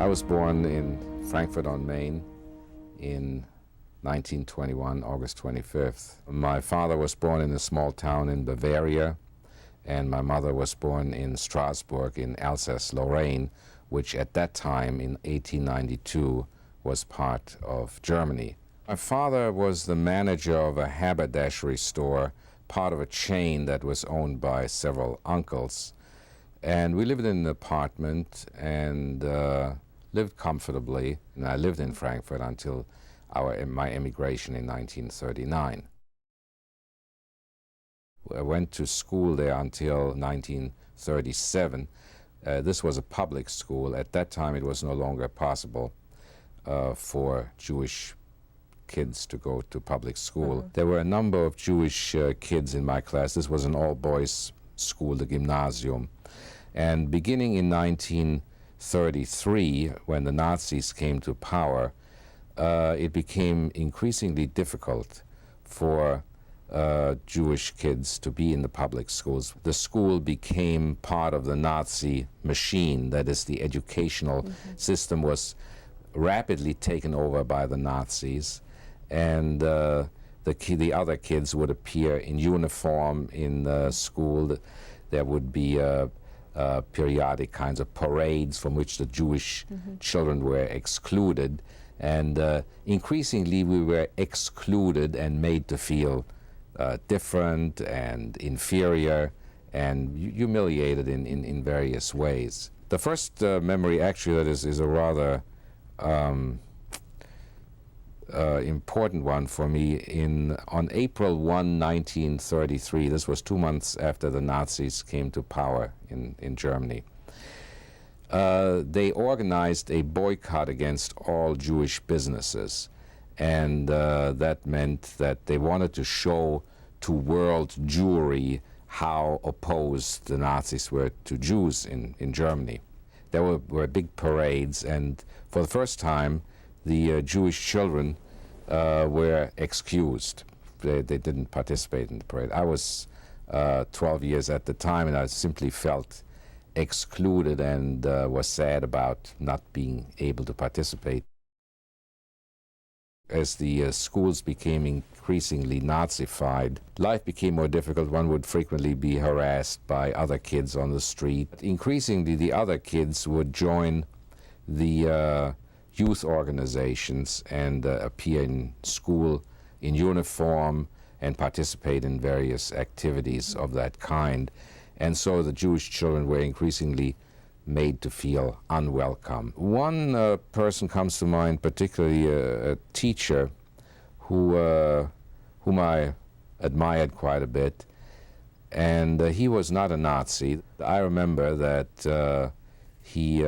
I was born in Frankfurt on Main in 1921, August 25th. My father was born in a small town in Bavaria, and my mother was born in Strasbourg in Alsace-Lorraine, which at that time, in 1892, was part of Germany. My father was the manager of a haberdashery store, part of a chain that was owned by several uncles. And we lived in an apartment and lived comfortably. And I lived in Frankfurt until my emigration in 1939. I went to school there until 1937. This was a public school. At that time, it was no longer possible for Jewish kids to go to public school. There were a number of Jewish kids in my class. This was an all-boys school, the Gymnasium. And beginning in 1933, when the Nazis came to power, it became increasingly difficult for Jewish kids to be in the public schools. The school became part of the Nazi machine. That is, the educational system was rapidly taken over by the Nazis, and the other kids would appear in uniform in the school. There would be periodic kinds of parades from which the Jewish children were excluded, and increasingly we were excluded and made to feel different and inferior and humiliated in various ways. The first memory actually that is a rather important one for me. On April 1, 1933, this was 2 months after the Nazis came to power in Germany, they organized a boycott against all Jewish businesses. And that meant that they wanted to show to world Jewry how opposed the Nazis were to Jews in Germany. There were big parades, and for the first time, the Jewish children were excused. They didn't participate in the parade. I was 12 years at the time, and I simply felt excluded and was sad about not being able to participate. As the schools became increasingly Nazified, life became more difficult. One would frequently be harassed by other kids on the street. Increasingly, the other kids would join the youth organizations and appear in school in uniform and participate in various activities of that kind. And so the Jewish children were increasingly made to feel unwelcome. One person comes to mind, particularly a teacher whom I admired quite a bit, and he was not a Nazi. I remember that he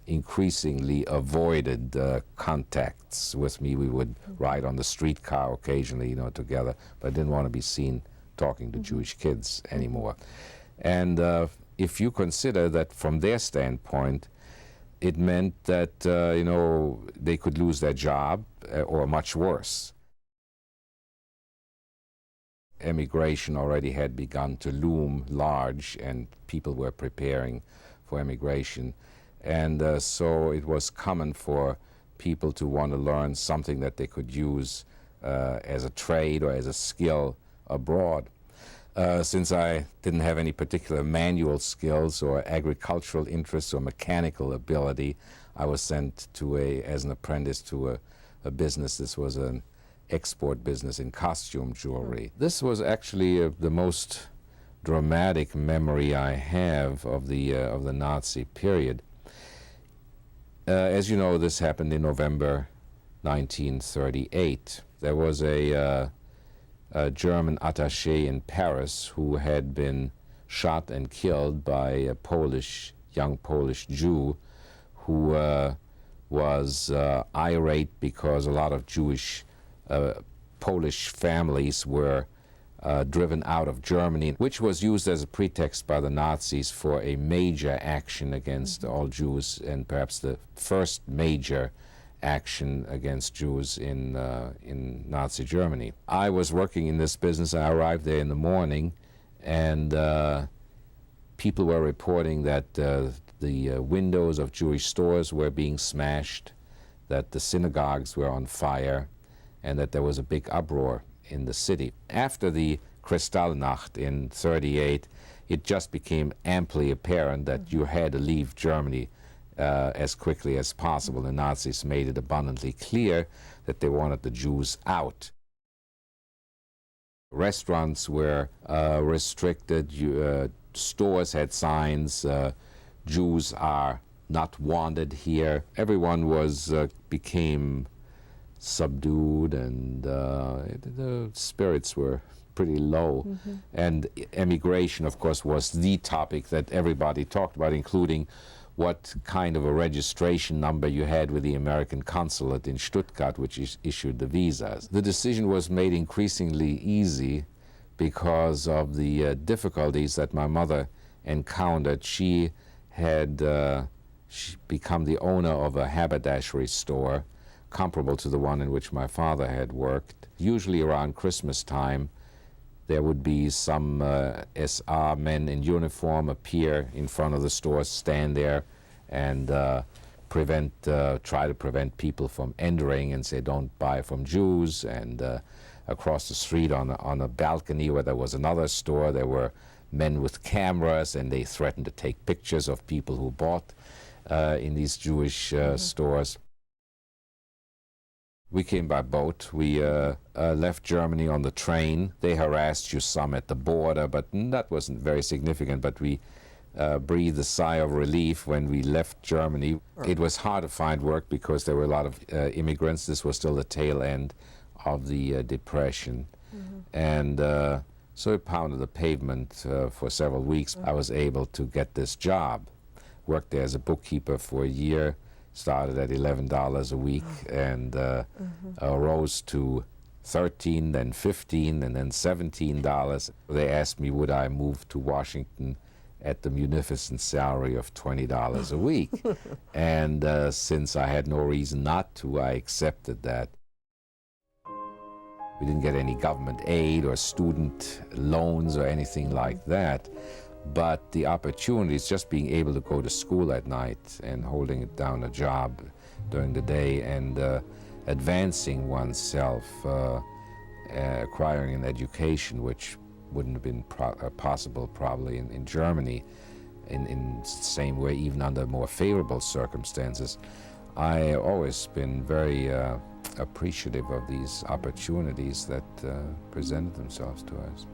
increasingly avoided contacts with me. We would ride on the streetcar occasionally, together, but I didn't want to be seen talking to Jewish kids anymore. And if you consider that from their standpoint, it meant that, they could lose their job or much worse. Emigration already had begun to loom large, and people were preparing for emigration. And so it was common for people to want to learn something that they could use as a trade or as a skill abroad. Since I didn't have any particular manual skills or agricultural interests or mechanical ability, I was sent as an apprentice to a business. This was an export business in costume jewelry. This was actually the most dramatic memory I have of the Nazi period. As you know, this happened in November 1938. There was a German attaché in Paris who had been shot and killed by a young Polish Jew who was irate because a lot of Jewish Polish families were driven out of Germany, which was used as a pretext by the Nazis for a major action against all Jews, and perhaps the first major action against Jews in Nazi Germany. I was working in this business. I arrived there in the morning, and people were reporting that the windows of Jewish stores were being smashed, that the synagogues were on fire, and that there was a big uproar in the city. After the Kristallnacht in '38, it just became amply apparent that you had to leave Germany as quickly as possible. The Nazis made it abundantly clear that they wanted the Jews out. Restaurants were restricted, stores had signs, Jews are not wanted here. Everyone became subdued, and the spirits were pretty low. And emigration, of course, was the topic that everybody talked about, including what kind of a registration number you had with the American consulate in Stuttgart, which issued the visas. The decision was made increasingly easy because of the difficulties that my mother encountered. She had become the owner of a haberdashery store comparable to the one in which my father had worked. Usually around Christmas time, there would be some SR men in uniform appear in front of the store, stand there, and try to prevent people from entering and say, "Don't buy from Jews." And across the street on a balcony where there was another store, there were men with cameras, and they threatened to take pictures of people who bought in these Jewish stores. We came by boat. We left Germany on the train. They harassed you some at the border, but that wasn't very significant. But we breathed a sigh of relief when we left Germany. It was hard to find work because there were a lot of immigrants. This was still the tail end of the Depression. And so I pounded the pavement for several weeks. I was able to get this job. Worked there as a bookkeeper for a year. Started at $11 a week and rose to $13, then $15, and then $17. They asked me would I move to Washington at the munificent salary of $20 a week. And since I had no reason not to, I accepted that. We didn't get any government aid or student loans or anything like that. But the opportunities, just being able to go to school at night and holding down a job during the day and advancing oneself, acquiring an education, which wouldn't have been possible probably in Germany in the same way, even under more favorable circumstances. I always been very appreciative of these opportunities that presented themselves to us.